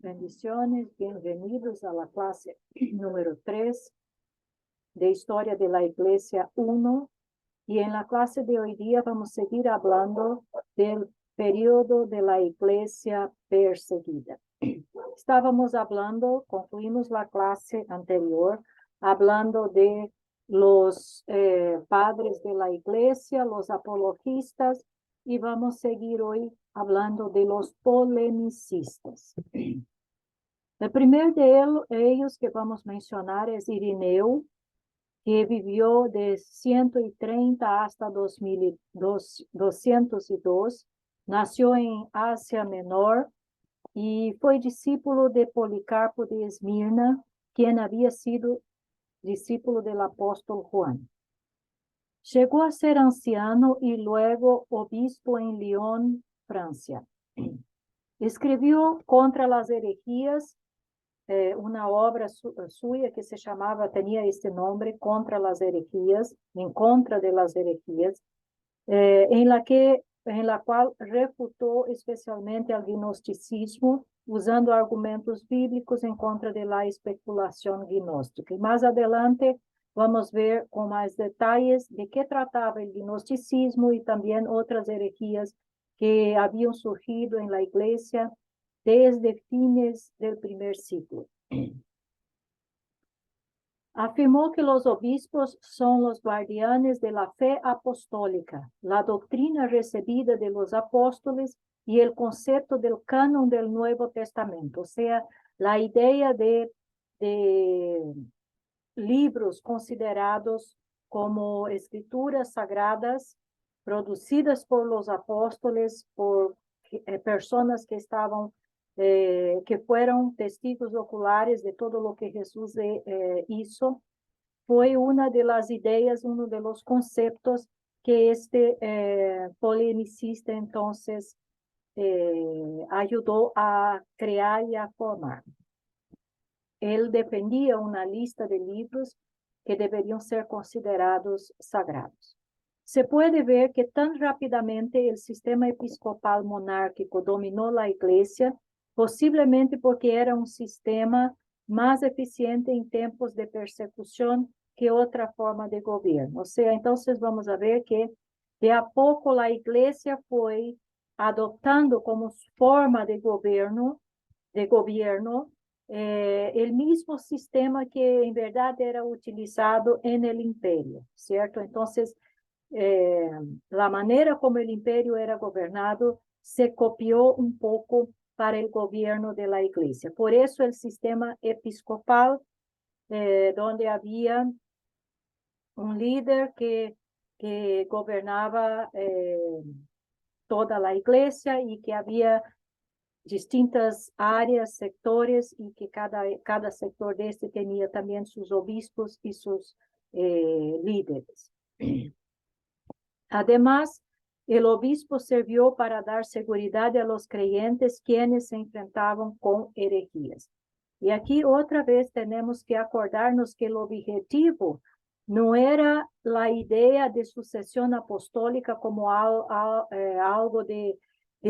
Bendiciones, bienvenidos a la clase número 3 de Historia de la Iglesia 1. Y en la clase de hoy día vamos a seguir hablando del periodo de la Iglesia perseguida. Estábamos hablando, concluimos la clase anterior, hablando de los padres de la Iglesia, los apologistas, y vamos a seguir hoy hablando de los polemicistas. El primer de ellos que vamos a mencionar es Irineo, que vivió de 130 hasta 202. Nació en Asia Menor y fue discípulo de Policarpo de Esmirna, quien había sido discípulo del apóstol Juan. Llegó a ser anciano y luego obispo en Lyon, Francia. Escribió contra las herejías una obra suya que se llamaba, tenía este nombre, Contra las herejías, en contra de las herejías, en la cual refutó especialmente al gnosticismo, usando argumentos bíblicos en contra de la especulación gnóstica. Y más adelante vamos a ver con más detalles de qué trataba el gnosticismo y también otras herejías que habían surgido en la iglesia desde fines del primer siglo. Afirmó que los obispos son los guardianes de la fe apostólica, la doctrina recibida de los apóstoles y el concepto del canon del Nuevo Testamento, o sea, la idea de libros considerados como escrituras sagradas producidas por los apóstoles, por personas que estaban que fueron testigos oculares de todo lo que Jesús hizo, fue una de las ideas, uno de los conceptos que este polemicista entonces ayudó a crear y a formar. Él defendía una lista de libros que deberían ser considerados sagrados. Se puede ver que tan rápidamente el sistema episcopal monárquico dominó la iglesia, posiblemente porque era un sistema más eficiente en tiempos de persecución que otra forma de gobierno. O sea, entonces vamos a ver que de a poco la iglesia fue adoptando como forma de gobierno el mismo sistema que en verdad era utilizado en el imperio, ¿cierto? Entonces, la manera como el imperio era gobernado se copió un poco para el gobierno de la iglesia. Por eso el sistema episcopal, donde había un líder que gobernaba toda la iglesia y que había distintas áreas, sectores, y que cada sector de este tenía también sus obispos y sus líderes. Además, el obispo sirvió para dar seguridad a los creyentes quienes se enfrentaban con herejías. Y aquí otra vez tenemos que acordarnos que el objetivo no era la idea de sucesión apostólica como algo de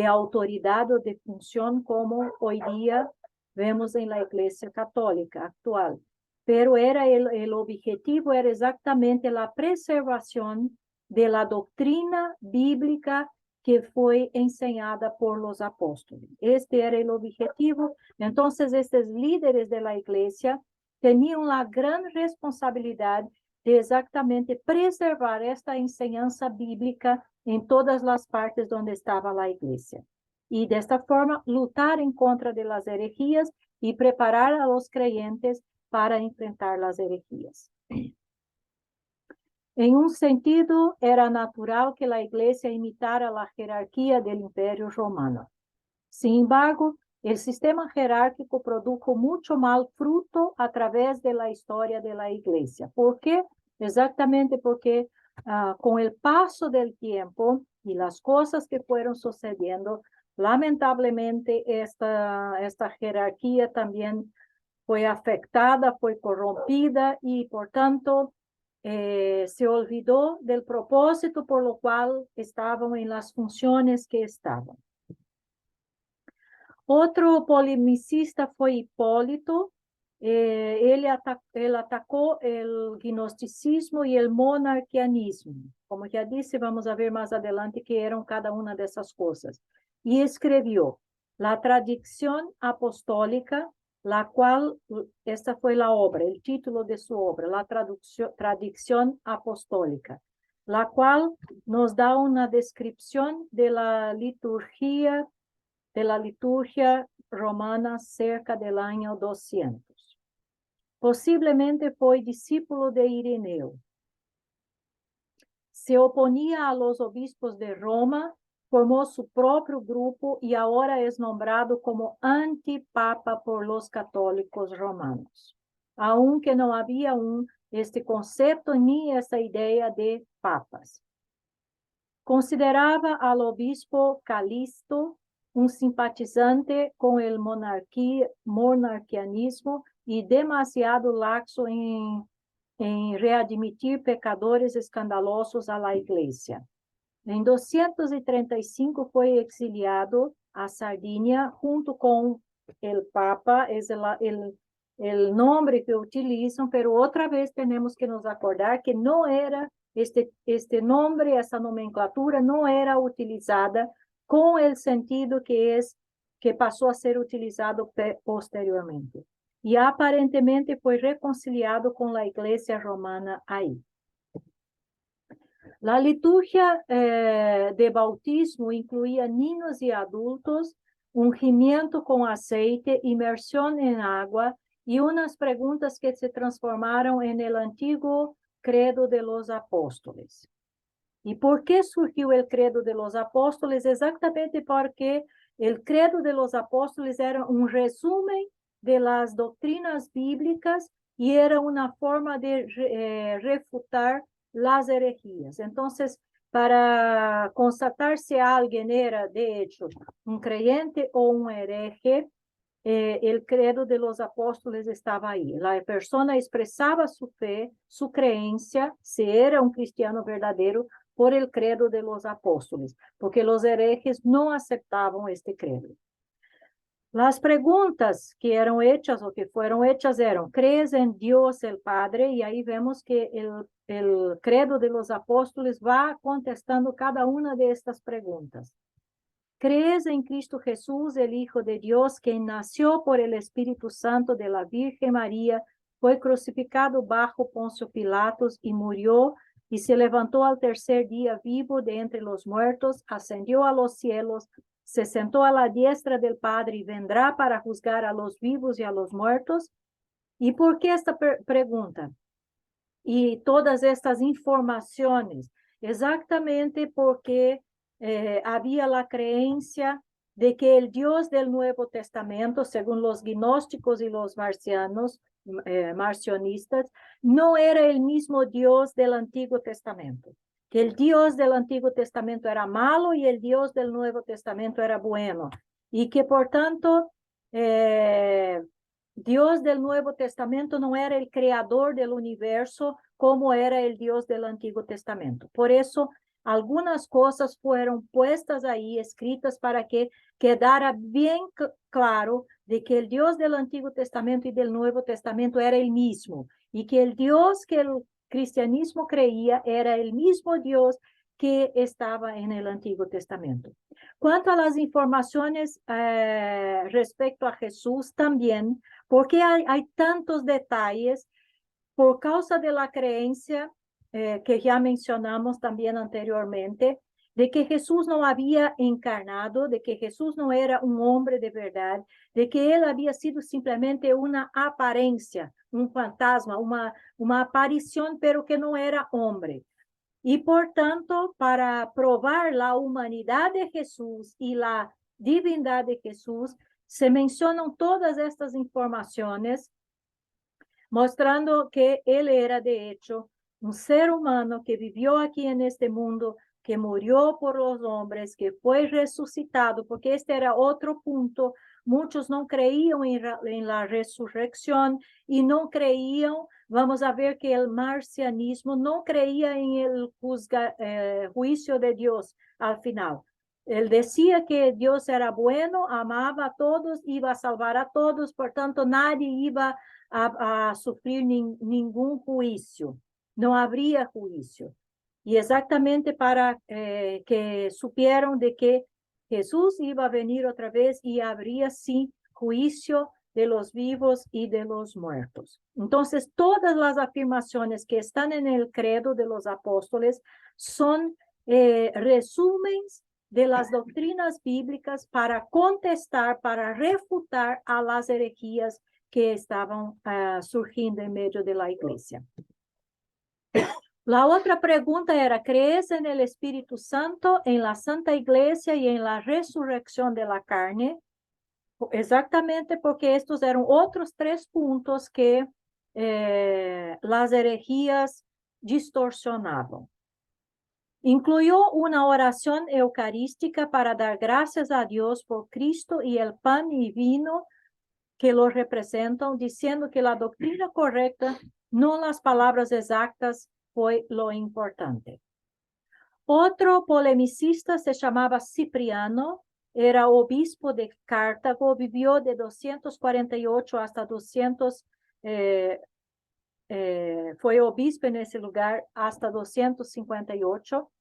autoridad o de función como hoy día vemos en la Iglesia Católica actual. Pero el objetivo era exactamente la preservación de la doctrina bíblica que fue enseñada por los apóstoles. Este era el objetivo. Entonces, estos líderes de la iglesia tenían la gran responsabilidad de exactamente preservar esta enseñanza bíblica en todas las partes donde estaba la iglesia. Y de esta forma, luchar en contra de las herejías y preparar a los creyentes para enfrentar las herejías. En un sentido, era natural que la iglesia imitara la jerarquía del Imperio Romano. Sin embargo, el sistema jerárquico produjo mucho mal fruto a través de la historia de la iglesia. ¿Por qué? Exactamente porque con el paso del tiempo y las cosas que fueron sucediendo, lamentablemente esta jerarquía también fue afectada, fue corrompida y por tanto se olvidó del propósito por lo cual estaban en las funciones que estaban. Outro polemicista foi Hipólito. Ele atacou o gnosticismo e o monarquianismo. Como já disse, vamos ver mais adelante que eram cada uma dessas coisas. E escreveu La Tradición Apostólica, la cual, esta foi a obra, o título de sua obra, La Tradición Apostólica, la cual nos dá uma descrição de la liturgia romana cerca del año 200. Possivelmente foi discípulo de Ireneu. Se oponía a los obispos de Roma, formó su propio grupo y ahora es nombrado como antipapa por los católicos romanos, aunque no había este concepto ni esta idea de papas. Consideraba al obispo Calisto un simpatizante con el monarquianismo y demasiado laxo en readmitir pecadores escandalosos a la iglesia. En 235 fue exiliado a Sardinia junto con el Papa, es el nombre que utilizan, pero otra vez tenemos que nos acordar que no era este nombre, essa nomenclatura não era utilizada com o sentido que passou a ser utilizado posteriormente. E aparentemente foi reconciliado com a Igreja Romana aí. A liturgia de bautismo incluía niños e adultos, ungimiento com aceite, imersão em água e umas perguntas que se transformaram en el antiguo credo de los apóstoles. ¿Y por qué surgió el credo de los apóstoles? Exactamente porque el credo de los apóstoles era un resumen de las doctrinas bíblicas y era una forma de refutar las herejías. Entonces, para constatar si alguien era, de hecho, un creyente o un hereje, el credo de los apóstoles estaba ahí. La persona expresaba su fe, su creencia, si era un cristiano verdadero, por el credo de los apóstoles, porque los herejes no aceptaban este credo. Las preguntas que eran hechas o que fueron hechas eran, ¿crees en Dios el Padre? Y ahí vemos que el credo de los apóstoles va contestando cada una de estas preguntas. ¿Crees en Cristo Jesús, el Hijo de Dios, que nació por el Espíritu Santo de la Virgen María, fue crucificado bajo Poncio Pilatos y murió, y se levantó al tercer día vivo de entre los muertos, ascendió a los cielos, se sentó a la diestra del Padre y vendrá para juzgar a los vivos y a los muertos? ¿Y por qué esta pregunta? Y todas estas informaciones, exactamente porque había la creencia de que el Dios del Nuevo Testamento, según los gnósticos y los marcionistas, no era el mismo Dios del Antiguo Testamento, que el Dios del Antiguo Testamento era malo y el Dios del Nuevo Testamento era bueno, y que por tanto Dios del Nuevo Testamento no era el creador del universo como era el Dios del Antiguo Testamento. Por eso, algunas cosas fueron puestas ahí, escritas, para que quedara bien claro de que el Dios del Antiguo Testamento y del Nuevo Testamento era el mismo, y que el Dios que el cristianismo creía era el mismo Dios que estaba en el Antiguo Testamento. Cuanto a las informaciones respecto a Jesús también, porque hay tantos detalles por causa de la creencia que ya mencionamos también anteriormente, de que Jesús no había encarnado, de que Jesús no era un hombre de verdad, de que él había sido simplemente una apariencia, un fantasma, una aparición, pero que no era hombre. Y por tanto, para probar la humanidad de Jesús y la divindad de Jesús, se mencionan todas estas informaciones, mostrando que él era de hecho un ser humano que vivió aquí en este mundo, que murió por los hombres, que fue resucitado, porque este era otro punto. Muchos no creían en la resurrección y no creían, vamos a ver que el marcianismo no creía en el juicio de Dios al final. Él decía que Dios era bueno, amaba a todos, iba a salvar a todos, por tanto nadie iba a sufrir ningún juicio, no habría juicio. Y exactamente para que supieron de que Jesús iba a venir otra vez y habría sí juicio de los vivos y de los muertos. Entonces, todas las afirmaciones que están en el credo de los apóstoles son resúmenes de las doctrinas bíblicas para contestar, para refutar a las herejías que estaban surgiendo en medio de la iglesia. La otra pregunta era, ¿crees en el Espíritu Santo, en la Santa Iglesia y en la resurrección de la carne? Exactamente porque estos eran otros 3 puntos que las herejías distorsionaban. Incluyó una oración eucarística para dar gracias a Dios por Cristo y el pan y vino que lo representan, diciendo que la doctrina correcta, no las palabras exactas, fue lo importante. Otro polemicista se llamaba Cipriano, era obispo de Cartago, vivió de 248 hasta 200, fue obispo en ese lugar hasta 258,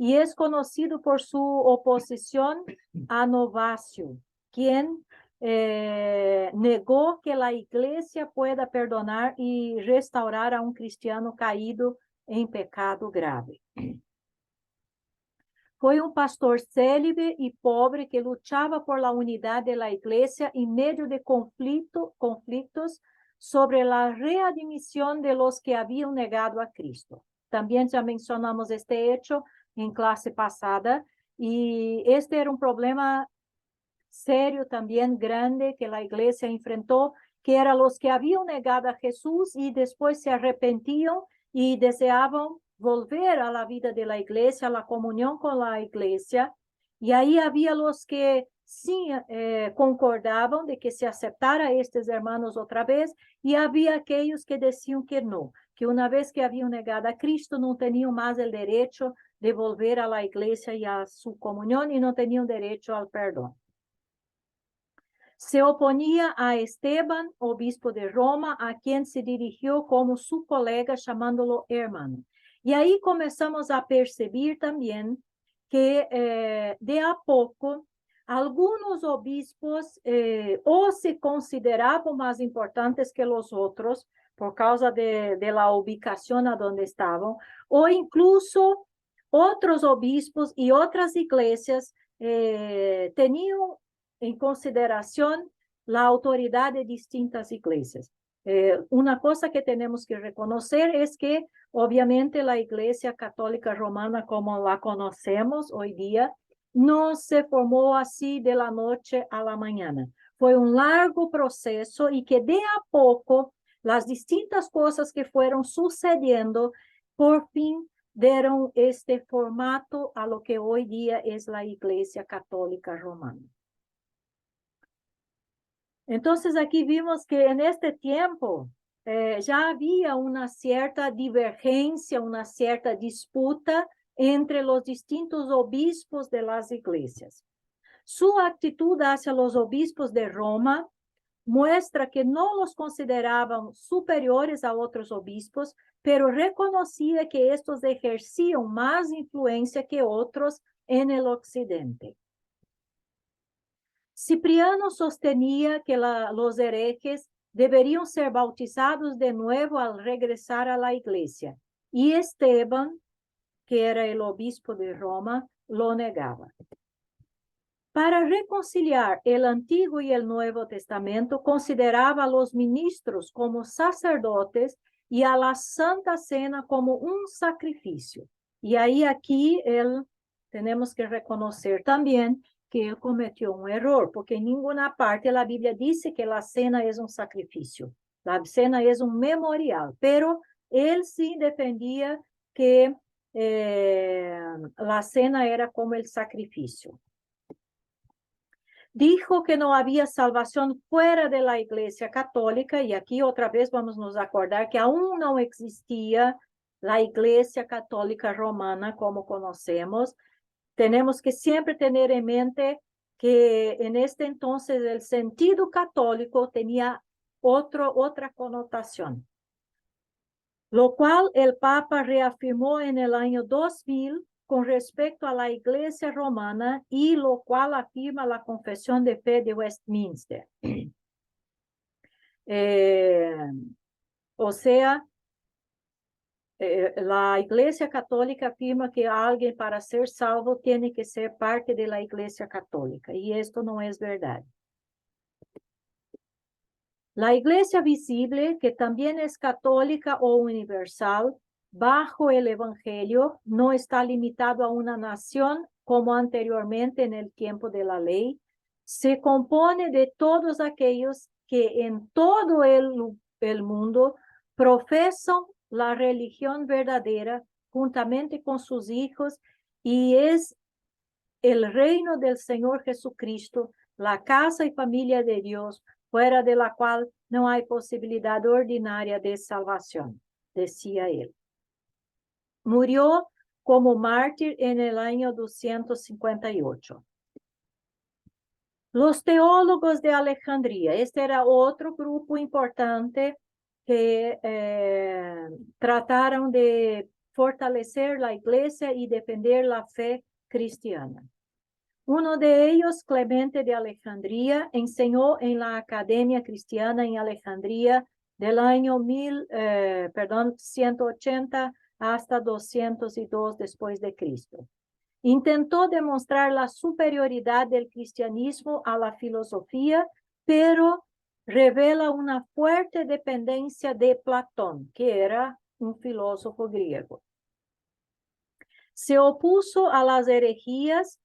y es conocido por su oposición a Novacio, quien negó que la iglesia pueda perdonar y restaurar a un cristiano caído en pecado grave. Foi um pastor célibe e pobre que lutava por la unidade de la iglesia en medio de conflictos sobre la readmisión de los que habían negado a Cristo. También ya mencionamos este hecho en clase pasada, y este era un problema serio también, grande, que la iglesia enfrentó, que eran los que habían negado a Jesús y después se arrepentían y deseaban volver a la vida de la iglesia, a la comunión con la iglesia. Y ahí había los que sí concordaban de que se aceptara a estos hermanos otra vez, y había aquellos que decían que no, que una vez que habían negado a Cristo no tenían más el derecho de volver a la iglesia y a su comunión, y no tenían derecho al perdón. Se oponía a Esteban, obispo de Roma, a quien se dirigió como su colega, llamándolo hermano. Y ahí comenzamos a percibir también que de a poco algunos obispos o se consideraban más importantes que los otros por causa de la ubicación a donde estaban, o incluso otros obispos y otras iglesias tenían en consideración la autoridad de distintas iglesias. Una cosa que tenemos que reconocer es que obviamente la Iglesia Católica Romana, como la conocemos hoy día, no se formó así de la noche a la mañana. Fue un largo proceso, y que de a poco las distintas cosas que fueron sucediendo por fin dieron este formato a lo que hoy día es la Iglesia Católica Romana. Entonces aquí vimos que en este tiempo ya había una cierta divergencia, una cierta disputa entre los distintos obispos de las iglesias. Su actitud hacia los obispos de Roma muestra que no los consideraban superiores a otros obispos, pero reconocía que estos ejercían más influencia que otros en el occidente. Cipriano sostenía que los herejes deberían ser bautizados de nuevo al regresar a la iglesia, y Esteban, que era el obispo de Roma, lo negaba. Para reconciliar el Antiguo y el Nuevo Testamento, consideraba a los ministros como sacerdotes y a la Santa Cena como un sacrificio. Y ahí aquí tenemos que reconocer también que él cometió un error, porque en ninguna parte la Biblia dice que la cena es un sacrificio. La cena es un memorial, pero él sí defendía que la cena era como el sacrificio. Dijo que no había salvación fuera de la Iglesia Católica, y aquí otra vez vamos a nos acordar que aún no existía la Iglesia Católica Romana como conocemos. tenemos que siempre tener en mente que en este entonces el sentido católico tenía otra connotación, lo cual el Papa reafirmó en el año 2000 con respecto a la Iglesia romana y lo cual afirma la Confesión de Fe de Westminster. O sea, la Iglesia Católica afirma que alguien para ser salvo tiene que ser parte de la Iglesia Católica, y esto no es verdad. La Iglesia visible, que también es católica o universal, bajo el Evangelio, no está limitado a una nación como anteriormente en el tiempo de la ley. Se compone de todos aquellos que en todo el mundo profesan la religión verdadera juntamente con sus hijos, y es el reino del Señor Jesucristo, la casa y familia de Dios, fuera de la cual no hay posibilidad ordinaria de salvación, decía él. Murió como mártir en el año 258. Los teólogos de Alejandría, este era otro grupo importante que trataron de fortalecer la iglesia y defender la fe cristiana. Uno de ellos, Clemente de Alejandría, enseñó en la Academia Cristiana en Alejandría del año 180 hasta 202 después de Cristo. Intentó demostrar la superioridad del cristianismo a la filosofía, pero revela una fuerte dependencia de Platón, que era un filósofo griego. Se opuso a las herejías,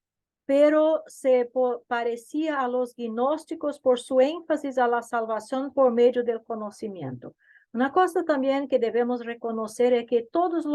pero se parecía a los gnósticos por su énfasis a la salvación por medio del conocimiento. Una cosa también que debemos reconocer es que todos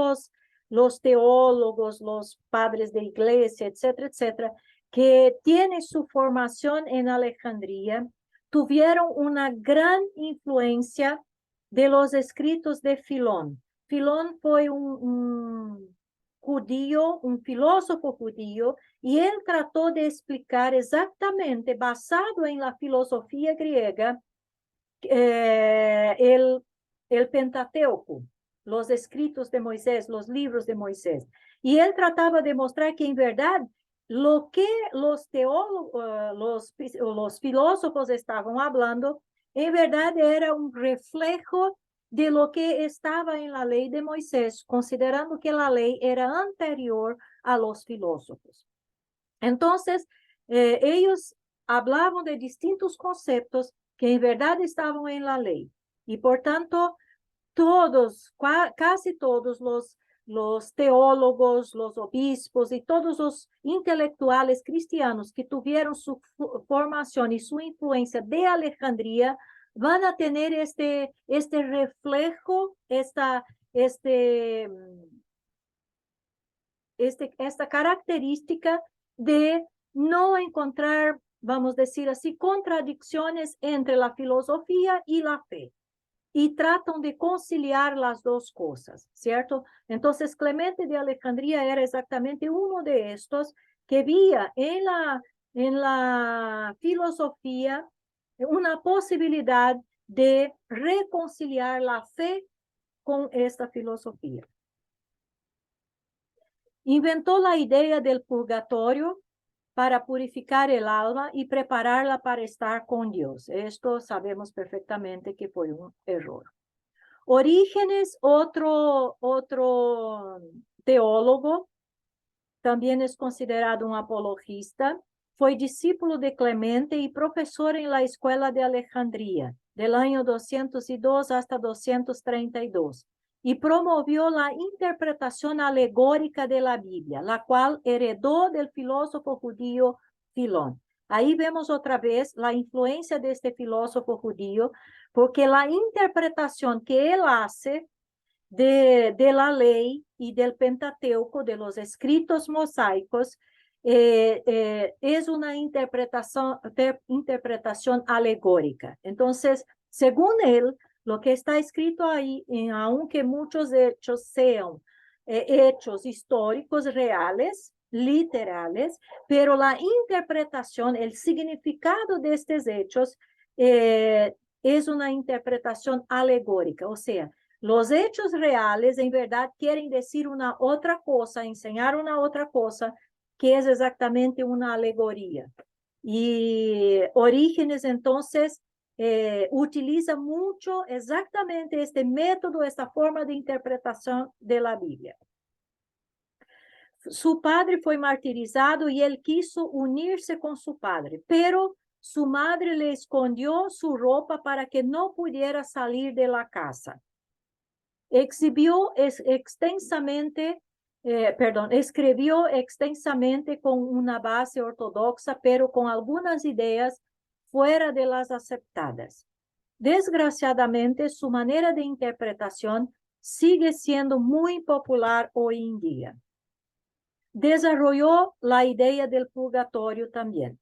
los teólogos, los padres de iglesia, etcétera, etcétera, que tienen su formación en Alejandría, tuvieron una gran influencia de los escritos de Filón. Filón fue un judío, un filósofo judío, y él trató de explicar exactamente, basado en la filosofía griega, el Pentateuco, los escritos de Moisés, los libros de Moisés. Y él trataba de mostrar que en verdad lo que los teólogos, los filósofos estaban hablando, en verdad era un reflejo de lo que estaba en la ley de Moisés, considerando que la ley era anterior a los filósofos. Entonces, ellos hablaban de distintos conceptos que en verdad estaban en la ley. Y por tanto, casi todos los teólogos, los obispos y todos los intelectuales cristianos que tuvieron su formación y su influencia de Alejandría van a tener este reflejo, esta característica de no encontrar, vamos a decir así, contradicciones entre la filosofía y la fe. Y tratan de conciliar las dos cosas, ¿cierto? Entonces, Clemente de Alejandría era exactamente uno de estos que veía en la filosofía una posibilidad de reconciliar la fe con esta filosofía. Inventó la idea del purgatorio para purificar el alma y prepararla para estar con Dios. Esto sabemos perfectamente que fue un error. Orígenes, otro teólogo, también es considerado un apologista, fue discípulo de Clemente y profesor en la escuela de Alejandría, del año 202 hasta 232, y promovió la interpretación alegórica de la Biblia, la cual heredó del filósofo judío Filón. Ahí vemos otra vez la influencia de este filósofo judío, porque la interpretación que él hace de la ley y del Pentateuco, de los escritos mosaicos, es una interpretación alegórica. Entonces, según él, lo que está escrito ahí, aunque muchos hechos sean hechos históricos reales, literales, pero la interpretación, el significado de estos hechos es una interpretación alegórica, o sea, los hechos reales en verdad quieren decir una otra cosa, enseñar una otra cosa, que es exactamente una alegoría. Y Orígenes entonces utiliza mucho exactamente este método, esta forma de interpretación de la Biblia. Su padre fue martirizado y él quiso unirse con su padre, pero su madre le escondió su ropa para que no pudiera salir de la casa. Escribió extensamente con una base ortodoxa, pero con algunas ideas fuera de las aceptadas. Desgraciadamente, su manera de interpretación sigue siendo muy popular hoy en día. Desarrolló la idea del purgatorio también.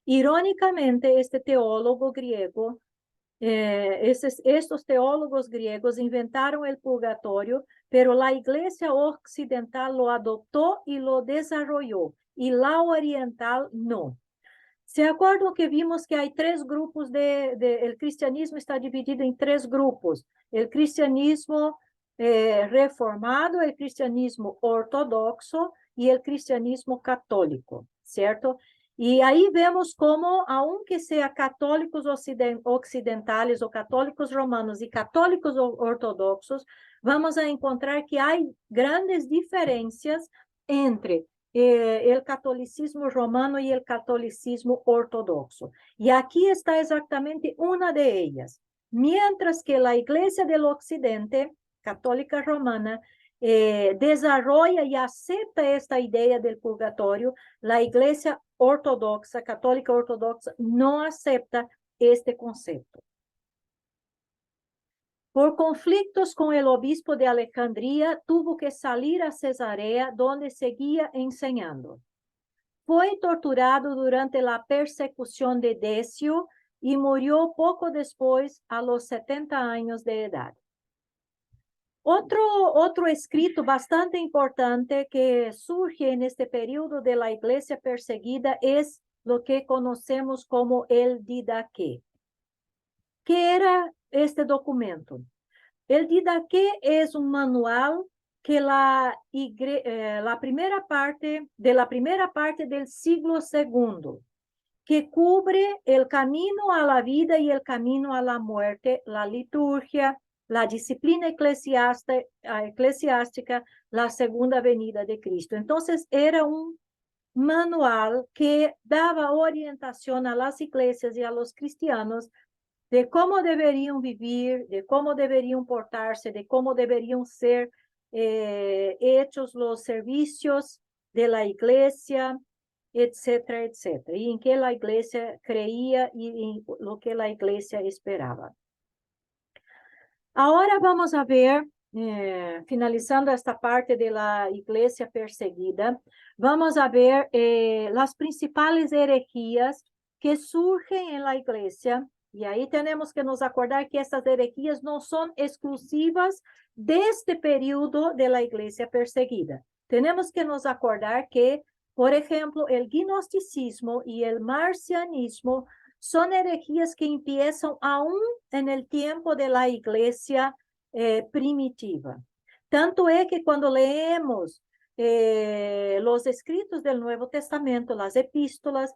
Irónicamente, este teólogo griego, estos teólogos griegos inventaron el purgatorio, pero la iglesia occidental lo adoptó y lo desarrolló, y la oriental no. ¿Se acuerdan que vimos que hay tres grupos el cristianismo está dividido en tres grupos? El cristianismo reformado, el cristianismo ortodoxo y el cristianismo católico, ¿cierto? Y ahí vemos cómo, aunque sea católicos occidentales o católicos romanos y católicos ortodoxos, vamos a encontrar que hay grandes diferencias entre el catolicismo romano y el catolicismo ortodoxo. Y aquí está exactamente una de ellas. Mientras que la Iglesia del Occidente, católica romana, desarrolla y acepta esta idea del purgatorio, la Iglesia ortodoxa, católica ortodoxa, no acepta este concepto. Por conflictos con el obispo de Alejandría, tuvo que salir a Cesarea, donde seguía enseñando. Fue torturado durante la persecución de Decio y murió poco después, a los 70 años de edad. Otro escrito bastante importante que surge en este periodo de la iglesia perseguida es lo que conocemos como el Didaqué. ¿Qué era este documento? El Didaqué es un manual que la primera parte del siglo II, que cubre el camino a la vida y el camino a la muerte, la liturgia, la disciplina eclesiástica, la segunda venida de Cristo. Entonces, era un manual que daba orientación a las iglesias y a los cristianos de cómo deberían vivir, de cómo deberían portarse, de cómo deberían ser hechos los servicios de la iglesia, etcétera, etcétera, y en qué la iglesia creía y en lo que la iglesia esperaba. Ahora vamos a ver, finalizando esta parte de la iglesia perseguida, vamos a ver las principales herejías que surgen en la iglesia. Y ahí tenemos que nos acordar que estas herejías no son exclusivas de este periodo de la iglesia perseguida. Tenemos que nos acordar que, por ejemplo, el gnosticismo y el marcianismo son herejías que empiezan aún en el tiempo de la iglesia primitiva. Tanto es que cuando leemos los escritos del Nuevo Testamento, las epístolas,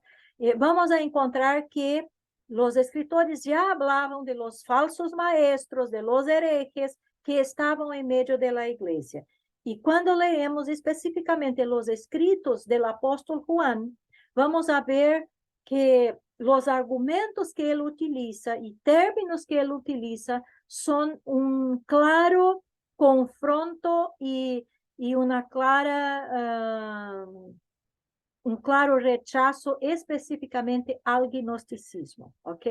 vamos a encontrar que los escritores ya hablaban de los falsos maestros, de los herejes que estaban en medio de la iglesia. Y cuando leemos específicamente los escritos del apóstol Juan, vamos a ver que los argumentos que él utiliza y términos que él utiliza son un claro confronto y una clara... un claro rechazo específicamente al gnosticismo, ¿ok?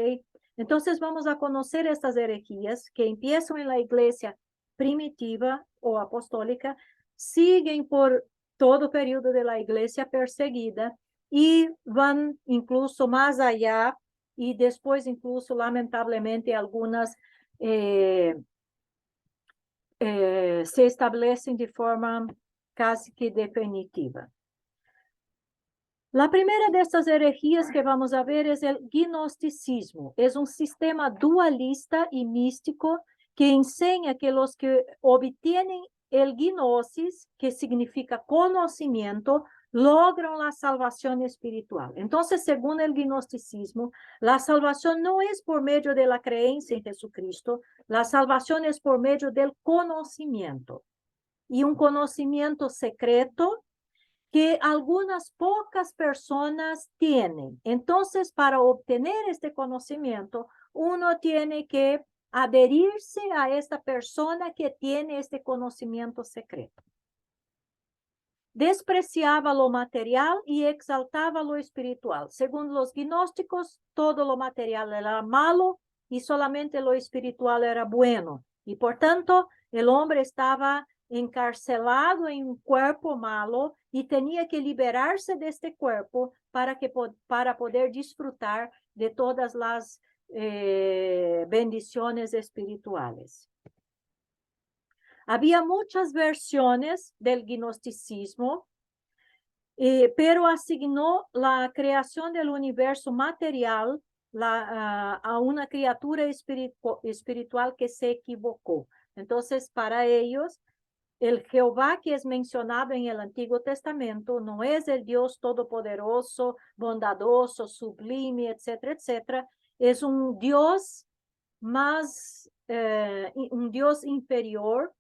Entonces vamos a conocer estas herejías que empiezan en la iglesia primitiva o apostólica, siguen por todo periodo de la iglesia perseguida y van incluso más allá y después incluso lamentablemente algunas se establecen de forma casi que definitiva. La primera de estas herejías que vamos a ver es el gnosticismo. Es un sistema dualista y místico que enseña que los que obtienen el gnosis, que significa conocimiento, logran la salvación espiritual. Entonces, según el gnosticismo, la salvación no es por medio de la creencia en Jesucristo, la salvación es por medio del conocimiento. Y un conocimiento secreto que algunas pocas personas tienen. Entonces, para obtener este conocimiento, uno tiene que adherirse a esta persona que tiene este conocimiento secreto. Despreciaba lo material y exaltaba lo espiritual. Según los gnósticos, todo lo material era malo y solamente lo espiritual era bueno. Y por tanto, el hombre estaba encarcelado en un cuerpo malo y tenía que liberarse de este cuerpo para poder disfrutar de todas las bendiciones espirituales. Había muchas versiones del gnosticismo, pero asignó la creación del universo material a una criatura espiritual que se equivocó. Entonces, para ellos, el Jehová que es mencionado en el Antiguo Testamento no es el Dios todopoderoso, bondadoso, sublime, etcétera, etcétera. Es un Dios un Dios inferior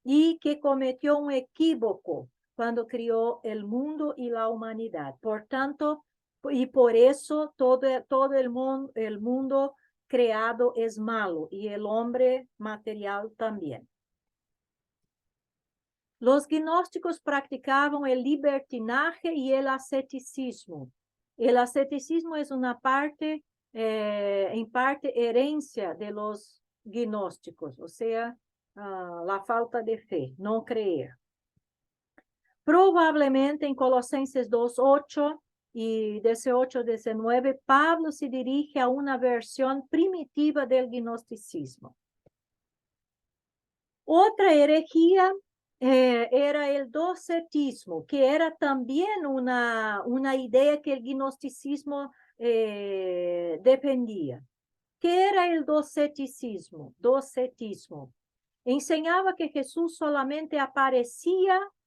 y que cometió un equívoco cuando crió el mundo y la humanidad. Por tanto, y por eso todo el mundo creado es malo y el hombre material también. Los gnósticos practicaban el libertinaje y el asceticismo. El asceticismo es en parte herencia de los gnósticos, o sea, la falta de fe, no creer. Probablemente en Colosenses 2:8 y 18-19, Pablo se dirige a una versión primitiva del gnosticismo. Otra herejía era el docetismo, que era también una idea que el gnosticismo defendía. ¿Qué era el docetismo? Enseñaba que Jesús solamente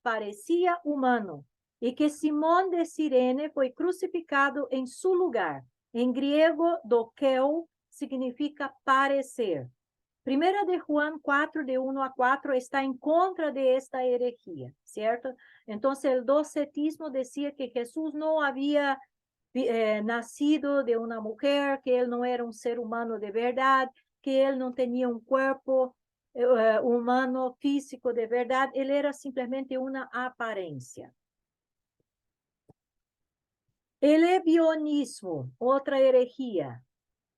parecía humano y que Simón de Cirene fue crucificado en su lugar. En griego, dokeo significa parecer. Primera de Juan 4, de 1-4, está en contra de esta herejía, ¿cierto? Entonces el docetismo decía que Jesús no había nacido de una mujer, que él no era un ser humano de verdad, que él no tenía un cuerpo humano físico de verdad, él era simplemente una apariencia. El ebionismo, otra herejía,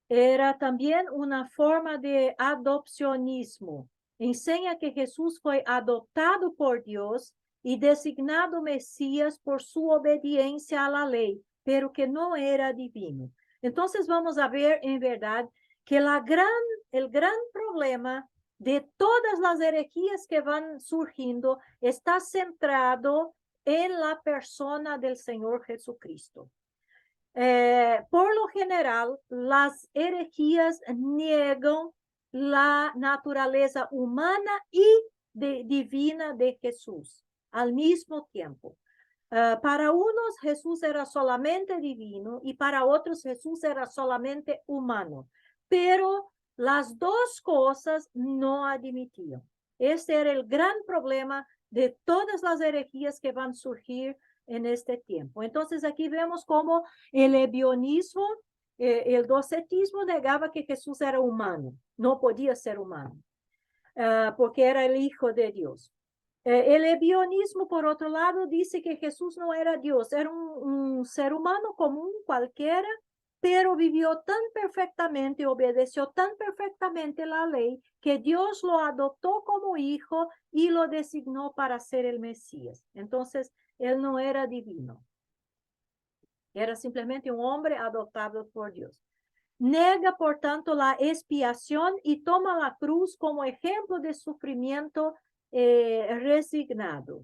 era también una forma de adopcionismo. Enseña que Jesús fue adoptado por Dios y designado Mesías por su obediencia a la ley, pero que no era divino. Entonces vamos a ver en verdad que el gran problema de todas las herejías que van surgiendo está centrado en la persona del Señor Jesucristo. Por lo general, las herejías niegan la naturaleza humana y divina de Jesús al mismo tiempo. Para unos Jesús era solamente divino y para otros Jesús era solamente humano, pero las dos cosas no admitían. Este era el gran problema de todas las herejías que van a surgir en este tiempo. Entonces aquí vemos cómo el ebionismo, el docetismo negaba que Jesús era humano, no podía ser humano, porque era el Hijo de Dios. El ebionismo, por otro lado, dice que Jesús no era Dios, era un ser humano común cualquiera, pero vivió tan perfectamente, obedeció tan perfectamente la ley, que Dios lo adoptó como hijo y lo designó para ser el Mesías. Entonces, él no era divino. Era simplemente un hombre adoptado por Dios. Nega, por tanto, la expiación y toma la cruz como ejemplo de sufrimiento resignado.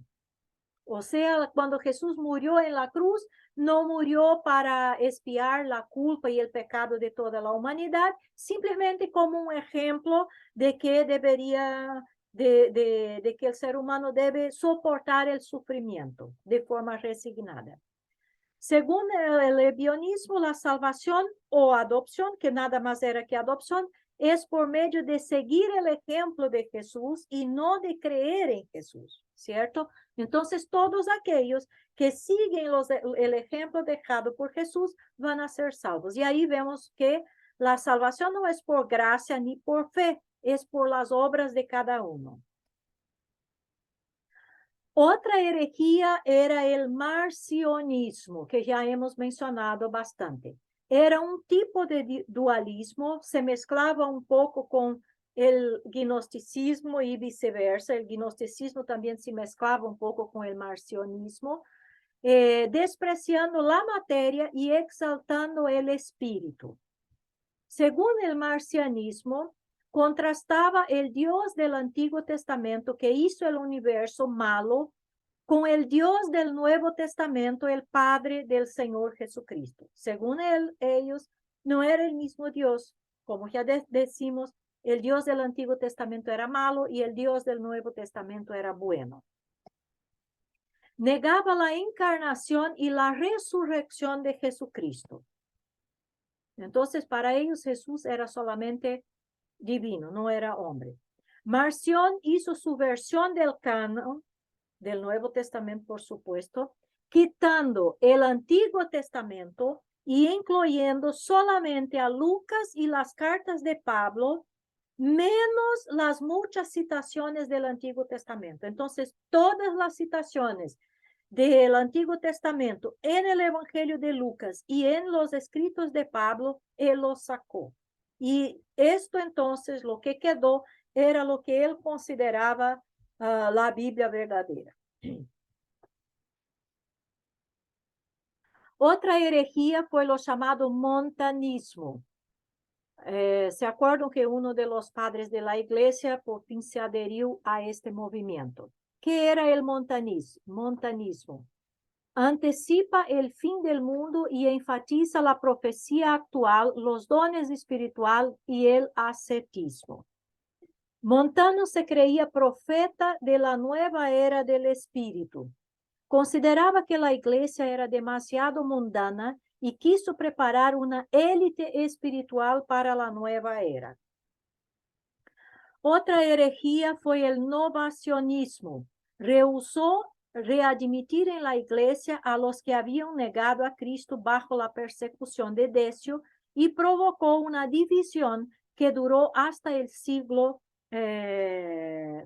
O sea, cuando Jesús murió en la cruz, no murió para expiar la culpa y el pecado de toda la humanidad, simplemente como un ejemplo de que debería, de que el ser humano debe soportar el sufrimiento de forma resignada. Según el lesbianismo, la salvación o adopción, que nada más era que adopción, es por medio de seguir el ejemplo de Jesús y no de creer en Jesús, ¿cierto? Entonces, todos aquellos que siguen el ejemplo dejado por Jesús van a ser salvos. Y ahí vemos que la salvación no es por gracia ni por fe, es por las obras de cada uno. Otra herejía era el marcionismo, que ya hemos mencionado bastante. Era un tipo de dualismo, se mezclaba un poco con el gnosticismo y viceversa. El gnosticismo también se mezclaba un poco con el marcionismo, despreciando la materia y exaltando el espíritu. Según el marcianismo, contrastaba el Dios del Antiguo Testamento que hizo el universo malo con el Dios del Nuevo Testamento, el Padre del Señor Jesucristo. Según ellos, no era el mismo Dios. Como ya decimos, el Dios del Antiguo Testamento era malo y el Dios del Nuevo Testamento era bueno. Negaba la encarnación y la resurrección de Jesucristo. Entonces, para ellos Jesús era solamente divino, no era hombre. Marción hizo su versión del canon, del Nuevo Testamento, por supuesto, quitando el Antiguo Testamento y incluyendo solamente a Lucas y las cartas de Pablo, menos las muchas citaciones del Antiguo Testamento. Entonces, todas las citaciones del Antiguo Testamento en el Evangelio de Lucas y en los escritos de Pablo, él los sacó. Y esto entonces lo que quedó era lo que él consideraba la Biblia verdadera. Otra herejía fue lo llamado montanismo. ¿Se acuerdan que uno de los padres de la iglesia por fin se adherió a este movimiento? ¿Qué era el montanismo? Anticipa el fin del mundo y enfatiza la profecía actual, los dones espirituales y el ascetismo. Montano se creía profeta de la nueva era del espíritu. Consideraba que la iglesia era demasiado mundana y quiso preparar una élite espiritual para la nueva era. Otra herejía fue el novacionismo. Rehusó readmitir en la iglesia a los que habían negado a Cristo bajo la persecución de Decio y provocó una división que duró hasta el siglo VI.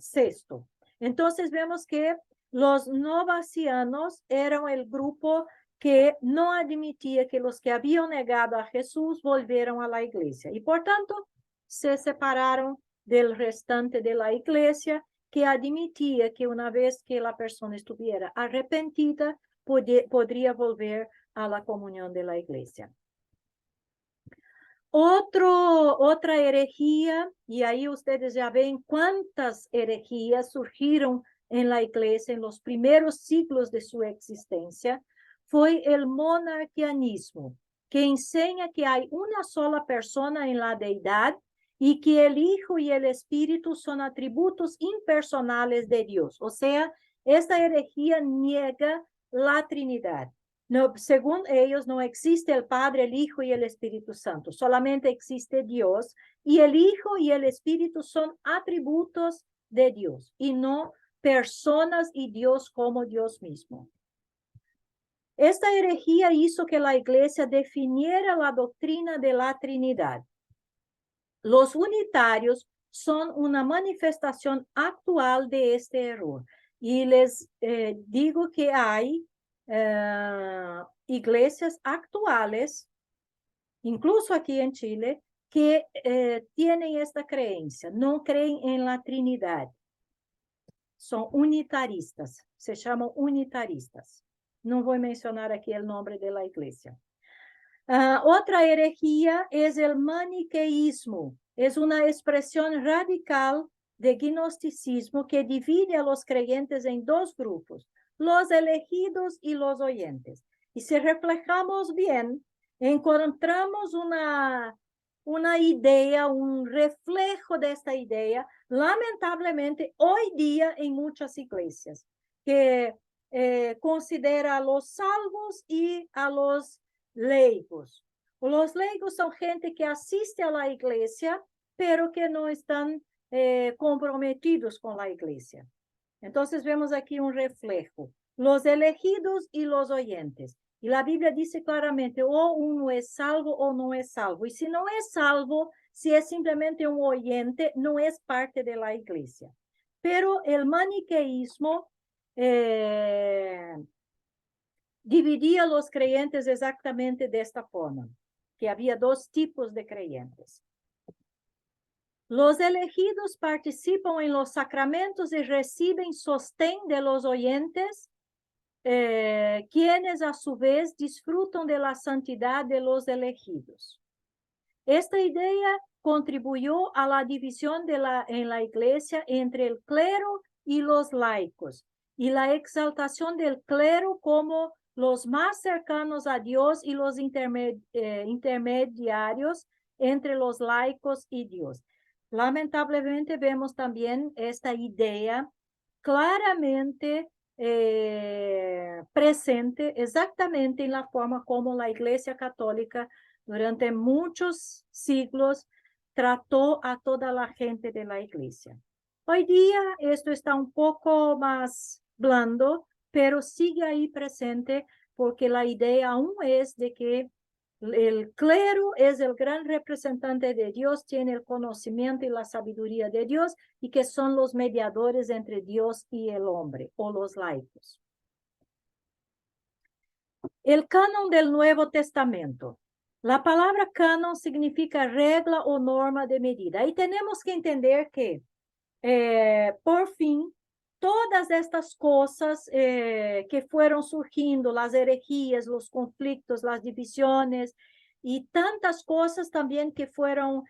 Entonces vemos que los novacianos eran el grupo que no admitía que los que habían negado a Jesús volvieron a la iglesia y por tanto se separaron del restante de la iglesia, que admitía que una vez que la persona estuviera arrepentida, podría volver a la comunión de la iglesia. Otra herejía, y ahí ustedes ya ven cuántas herejías surgieron en la iglesia en los primeros siglos de su existencia, fue el monarquianismo, que enseña que hay una sola persona en la deidad y que el Hijo y el Espíritu son atributos impersonales de Dios. O sea, esta herejía niega la Trinidad. No, según ellos, no existe el Padre, el Hijo y el Espíritu Santo. Solamente existe Dios y el Hijo y el Espíritu son atributos de Dios y no personas y Dios como Dios mismo. Esta herejía hizo que la iglesia definiera la doctrina de la Trinidad. Los unitarios son una manifestación actual de este error. Y les digo que hay iglesias actuales, incluso aquí en Chile, que tienen esta creencia, no creen en la Trinidad. Son unitaristas, se llaman unitaristas. No voy a mencionar aquí el nombre de la iglesia. Otra herejía es el maniqueísmo. Es una expresión radical de gnosticismo que divide a los creyentes en dos grupos. los elegidos y los oyentes. Y si reflejamos bien, encontramos una idea, un reflejo de esta idea, lamentablemente, hoy día en muchas iglesias, que considera a los salvos y a los laicos. Los laicos son gente que asiste a la iglesia, pero que no están comprometidos con la iglesia. Entonces vemos aquí un reflejo. Los elegidos y los oyentes. Y la Biblia dice claramente, o uno es salvo o no es salvo. Y si no es salvo, si es simplemente un oyente, no es parte de la iglesia. Pero el maniqueísmo dividía a los creyentes exactamente de esta forma, que había dos tipos de creyentes. Los elegidos participan en los sacramentos y reciben sostén de los oyentes, quienes a su vez disfrutan de la santidad de los elegidos. Esta idea contribuyó a la división en la iglesia entre el clero y los laicos, y la exaltación del clero como los más cercanos a Dios y los intermediarios entre los laicos y Dios. Lamentablemente vemos también esta idea claramente presente exactamente en la forma como la Iglesia Católica durante muchos siglos trató a toda la gente de la iglesia. Hoy día esto está un poco más blando, pero sigue ahí presente porque la idea aún es de que el clero es el gran representante de Dios, tiene el conocimiento y la sabiduría de Dios y que son los mediadores entre Dios y el hombre o los laicos. El canon del Nuevo Testamento. La palabra canon significa regla o norma de medida. Y tenemos que entender que, por fin, todas estas cosas que fueron surgiendo, las herejías, los conflictos, las divisiones, y tantas cosas también que fueron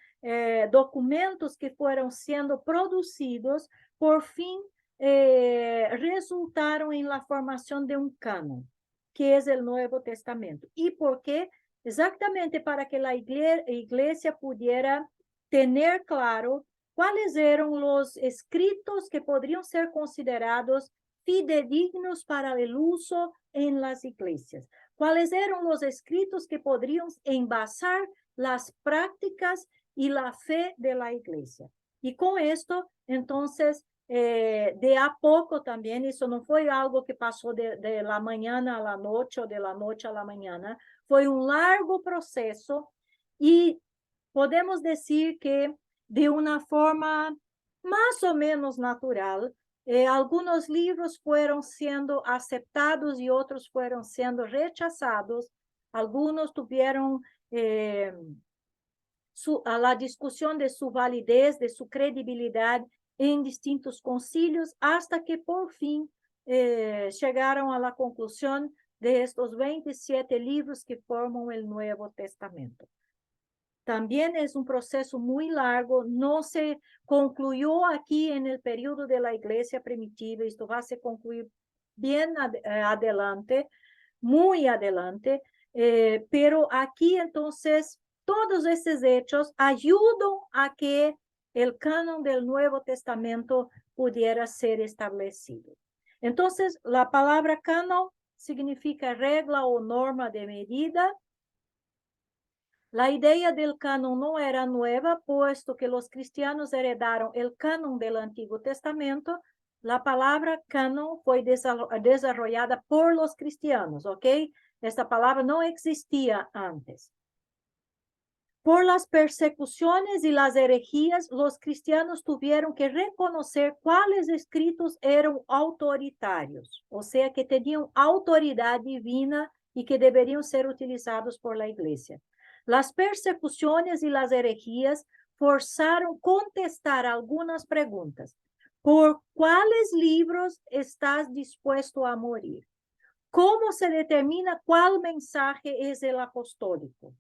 documentos que fueron siendo producidos, por fin resultaron en la formación de un canon, que es el Nuevo Testamento. ¿Y por qué? Exactamente para que la iglesia pudiera tener claro cuáles eran los escritos que podrían ser considerados fidedignos para el uso en las iglesias. Cuáles eran los escritos que podrían envasar las prácticas y la fe de la iglesia. Y con esto, entonces, de a poco también, eso no fue algo que pasó de la mañana a la noche o de la noche a la mañana, fue un largo proceso y podemos decir que de una forma más o menos natural, algunos libros fueron siendo aceptados y otros fueron siendo rechazados, algunos tuvieron a la discusión de su validez, de su credibilidad en distintos concilios, hasta que por fin llegaron a la conclusión de estos 27 libros que forman el Nuevo Testamento. También es un proceso muy largo, no se concluyó aquí en el periodo de la iglesia primitiva, esto va a se concluir bien adelante, muy adelante, pero aquí entonces todos estos hechos ayudan a que el canon del Nuevo Testamento pudiera ser establecido. Entonces, la palabra canon significa regla o norma de medida. La idea del canon no era nueva, puesto que los cristianos heredaron el canon del Antiguo Testamento. La palabra canon fue desarrollada por los cristianos, ¿ok? Esta palabra no existía antes. Por las persecuciones y las herejías, los cristianos tuvieron que reconocer cuáles escritos eran autoritarios, o sea, que tenían autoridad divina y que deberían ser utilizados por la iglesia. Las persecuciones y las herejías forzaron contestar algunas preguntas. ¿Por cuáles libros estás dispuesto a morir? ¿Cómo se determina cuál mensaje es el apostólico?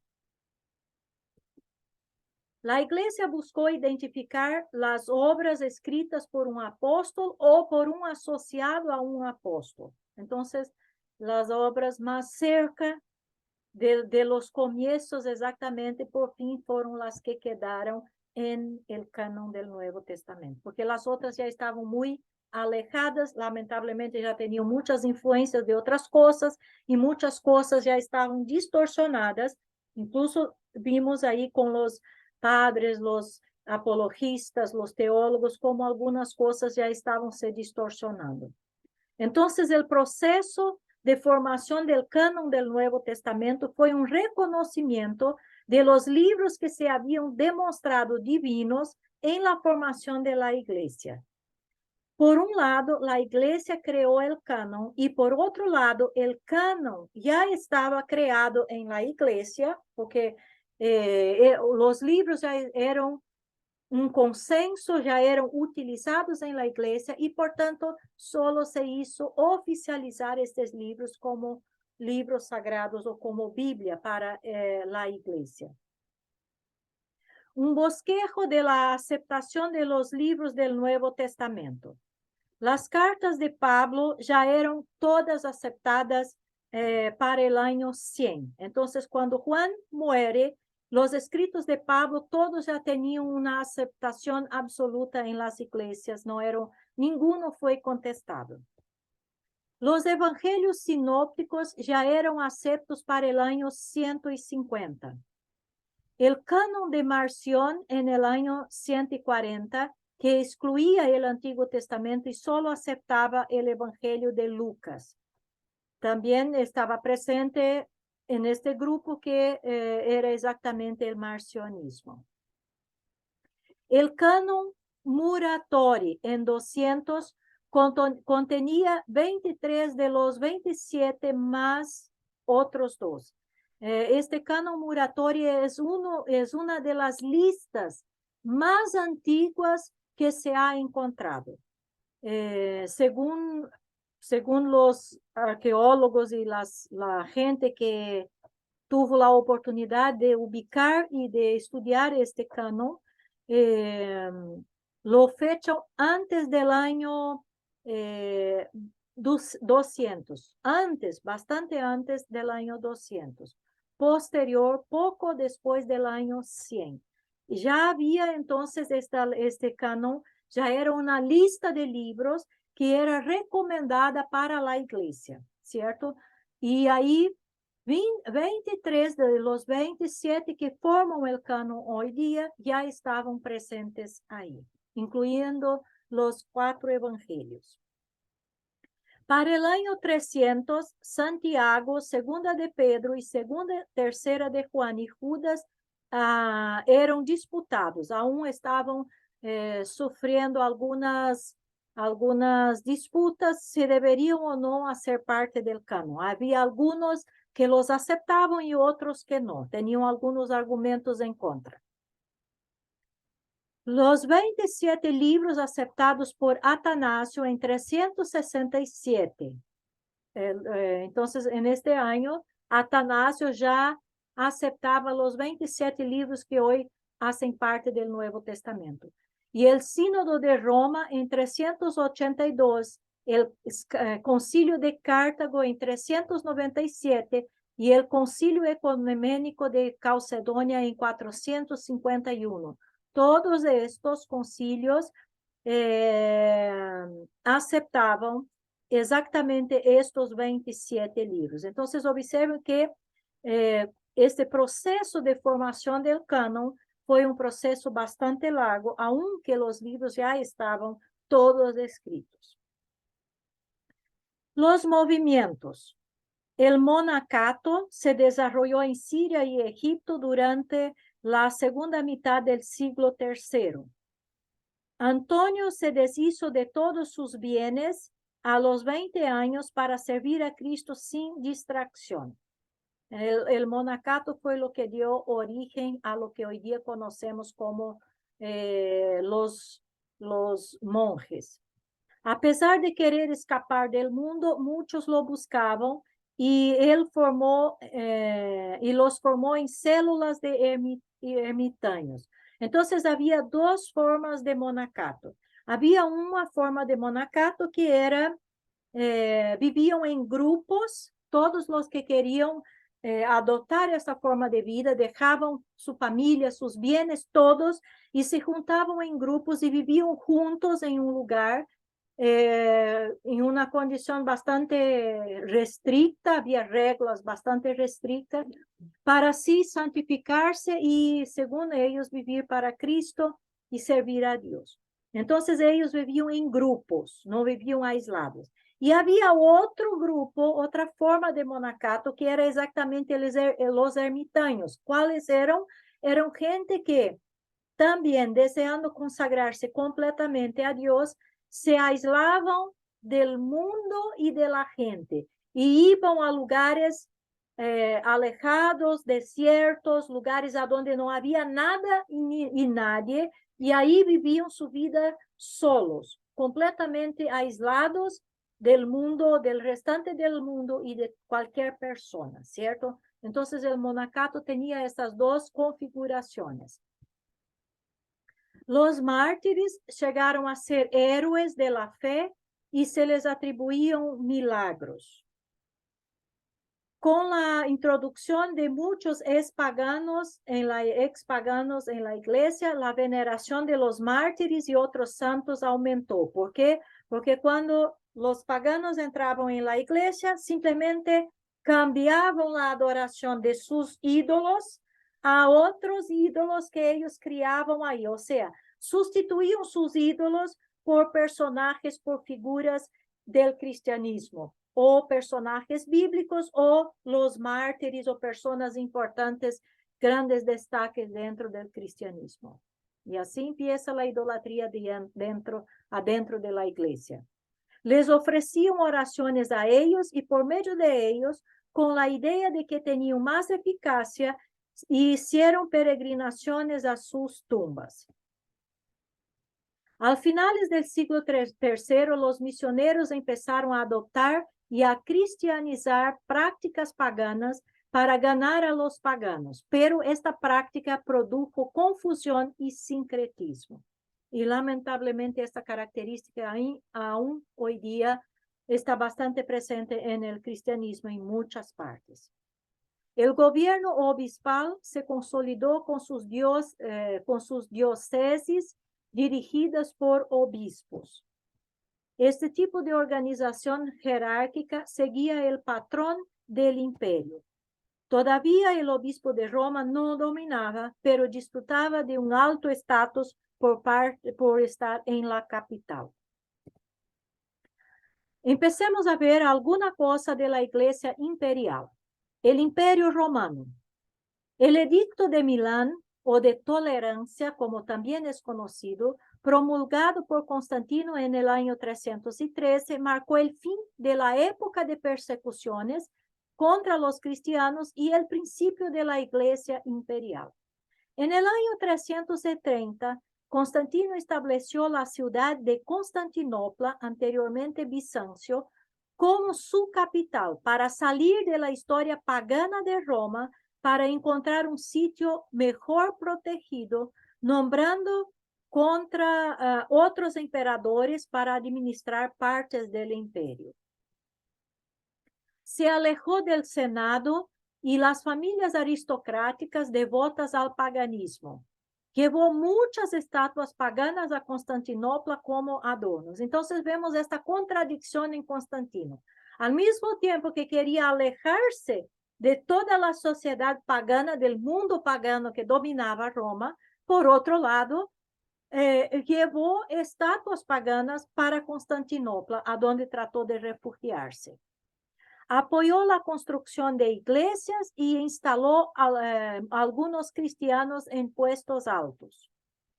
La iglesia buscó identificar las obras escritas por un apóstol o por un asociado a un apóstol. Entonces, las obras más cerca de los comienzos exactamente, por fin fueron las que quedaron en el canon del Nuevo Testamento, porque las otras ya estaban muy alejadas, lamentablemente ya tenían muchas influencias de otras cosas y muchas cosas ya estaban distorsionadas. Incluso vimos ahí con los padres, los apologistas, los teólogos, como algunas cosas ya estaban se distorsionando. Entonces, el proceso de formación del canon del Nuevo Testamento fue un reconocimiento de los libros que se habían demostrado divinos en la formación de la iglesia. Por un lado, la iglesia creó el canon y por otro lado, el canon ya estaba creado en la iglesia, porque los libros ya eran un consenso, ya eran utilizados en la iglesia y por tanto solo se hizo oficializar estos libros como libros sagrados o como Biblia para la iglesia. Un bosquejo de la aceptación de los libros del Nuevo Testamento. Las cartas de Pablo ya eran todas aceptadas para el año 100. Entonces, cuando Juan muere, los escritos de Pablo todos ya tenían una aceptación absoluta en las iglesias, ninguno fue contestado. Los evangelios sinópticos ya eran aceptos para el año 150. El canon de Marción en el año 140, que excluía el Antiguo Testamento y solo aceptaba el Evangelio de Lucas. También estaba presente en este grupo que era exactamente el marcionismo. El canon Muratori en 200 contenía 23 de los 27 más otros dos. Este canon Muratori es una de las listas más antiguas que se ha encontrado. Según los arqueólogos y la gente que tuvo la oportunidad de ubicar y de estudiar este canon, lo fechan antes del año 200, bastante antes del año 200, posterior, poco después del año 100. Ya había entonces este canon, ya era una lista de libros que era recomendada para la iglesia, ¿cierto? Y ahí 23 de los 27 que forman el canon hoy día ya estaban presentes ahí, incluyendo los 4 evangelios. Para el año 300, Santiago, segunda de Pedro y tercera de Juan y Judas eran disputados, aún estaban sufriendo algunas disputas si deberían o no hacer parte del canon. Había algunos que los aceptaban y otros que no, tenían algunos argumentos en contra. Los 27 libros aceptados por Atanasio en 367. Entonces, en este año, Atanasio ya aceptaba los 27 libros que hoy hacen parte del Nuevo Testamento. Y el Sínodo de Roma en 382, el Concilio de Cartago en 397 y el Concilio Ecuménico de Calcedonia en 451. Todos estos concilios aceptaban exactamente estos 27 libros. Entonces, observen que este proceso de formación del canon fue un proceso bastante largo, aunque los libros ya estaban todos escritos. Los movimientos. El monacato se desarrolló en Siria y Egipto durante la segunda mitad del siglo III. Antonio se deshizo de todos sus bienes a los 20 años para servir a Cristo sin distracción. El monacato fue lo que dio origen a lo que hoy día conocemos como los monjes. A pesar de querer escapar del mundo, muchos lo buscaban y él los formó en células de ermitaños. Entonces había dos formas de monacato. Había una forma de monacato que era vivían en grupos, todos los que querían adoptar esta forma de vida, dejaban su familia, sus bienes, todos, y se juntaban en grupos y vivían juntos en un lugar, en una condición bastante restricta, había reglas bastante restrictas, para así santificarse y, según ellos, vivir para Cristo y servir a Dios. Entonces ellos vivían en grupos, no vivían aislados. Y había otro grupo, otra forma de monacato, que era exactamente los ermitaños. ¿Cuáles eran? Eran gente que también, deseando consagrarse completamente a Dios, se aislaban del mundo y de la gente y iban a lugares alejados, desiertos, lugares a donde no había nada y nadie, y ahí vivían su vida solos, completamente aislados del mundo, del restante del mundo y de cualquier persona, ¿cierto? Entonces el monacato tenía estas dos configuraciones. Los mártires llegaron a ser héroes de la fe y se les atribuían milagros. Con la introducción de muchos expaganos en la iglesia, la veneración de los mártires y otros santos aumentó. ¿Por qué? Porque cuando los paganos entraban en la iglesia, simplemente cambiaban la adoración de sus ídolos a otros ídolos que ellos criaban ahí. O sea, sustituían sus ídolos por personajes, por figuras del cristianismo, o personajes bíblicos, o los mártires, o personas importantes, grandes destaques dentro del cristianismo. Y así empieza la idolatría adentro de la iglesia. Les ofrecían oraciones a ellos y por medio de ellos, con la idea de que tenían más eficacia, hicieron peregrinaciones a sus tumbas. Al finales del siglo III, los misioneros empezaron a adoptar y a cristianizar prácticas paganas para ganar a los paganos, pero esta práctica produjo confusión y sincretismo. Y lamentablemente esta característica aún hoy día está bastante presente en el cristianismo en muchas partes. El gobierno obispal se consolidó con sus diócesis dirigidas por obispos. Este tipo de organización jerárquica seguía el patrón del imperio. Todavía el obispo de Roma no dominaba, pero disfrutaba de un alto estatus por estar en la capital. Empecemos a ver alguna cosa de la Iglesia imperial. El Imperio Romano. El Edicto de Milán, o de tolerancia, como también es conocido, promulgado por Constantino en el año 313, marcó el fin de la época de persecuciones contra los cristianos y el principio de la Iglesia imperial. En el año 330, Constantino estableció la ciudad de Constantinopla, anteriormente Bizancio, como su capital, para salir de la historia pagana de Roma, para encontrar un sitio mejor protegido, nombrando contra otros emperadores para administrar partes del imperio. Se alejó del Senado y las familias aristocráticas devotas al paganismo. Llevó muchas estatuas paganas a Constantinopla como adornos. Entonces vemos esta contradicción en Constantino. Al mismo tiempo que quería alejarse de toda la sociedad pagana, del mundo pagano que dominaba Roma, por otro lado, llevó estatuas paganas para Constantinopla, a donde trató de refugiarse. Apoyó la construcción de iglesias y instaló algunos cristianos en puestos altos.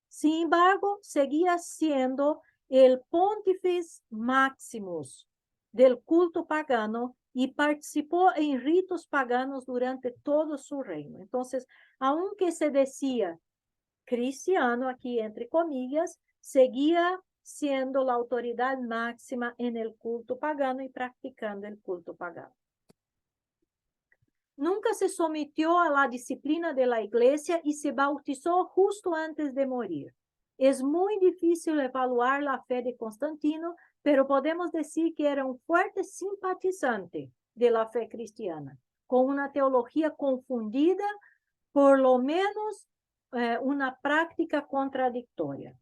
Sin embargo, seguía siendo el Pontifex Maximus del culto pagano y participó en ritos paganos durante todo su reino. Entonces, aunque se decía cristiano, aquí entre comillas, seguía siendo la autoridad máxima en el culto pagano y practicando el culto pagano. Nunca se sometió a la disciplina de la iglesia y se bautizó justo antes de morir. Es muy difícil evaluar la fe de Constantino, pero podemos decir que era un fuerte simpatizante de la fe cristiana, con una teología confundida, por lo menos una práctica contradictoria.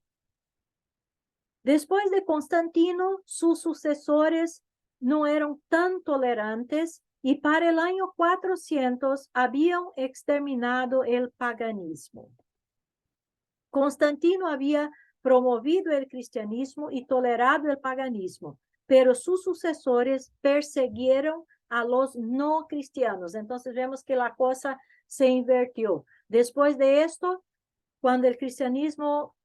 Después de Constantino, sus sucesores no eran tan tolerantes y para el año 400 habían exterminado el paganismo. Constantino había promovido el cristianismo y tolerado el paganismo, pero sus sucesores persiguieron a los no cristianos. Entonces vemos que la cosa se invirtió. Después de esto, cuando el cristianismo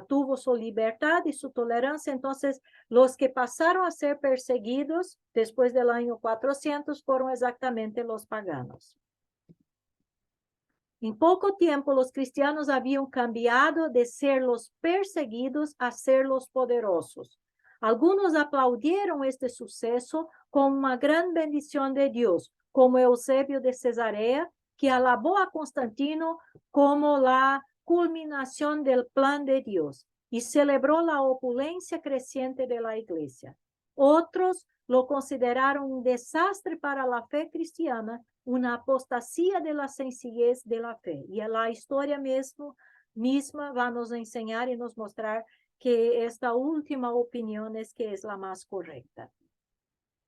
tuvo su libertad y su tolerancia, entonces los que pasaron a ser perseguidos después del año 400 fueron exactamente los paganos. En poco tiempo, los cristianos habían cambiado de ser los perseguidos a ser los poderosos. Algunos aplaudieron este suceso como una gran bendición de Dios, como Eusebio de Cesarea, que alabó a Constantino como la culminación del plan de Dios y celebró la opulencia creciente de la iglesia. Otros lo consideraron un desastre para la fe cristiana, una apostasía de la sencillez de la fe. Y la historia misma va a nos enseñar y nos mostrar que esta última opinión es que es la más correcta.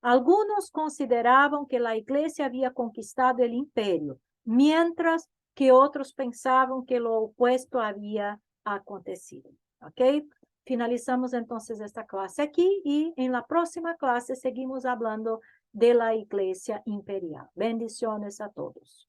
Algunos consideraban que la iglesia había conquistado el imperio, mientras que otros pensaban que lo opuesto había acontecido. ¿Ok? Finalizamos entonces esta clase aquí y en la próxima clase seguimos hablando de la iglesia imperial. Bendiciones a todos.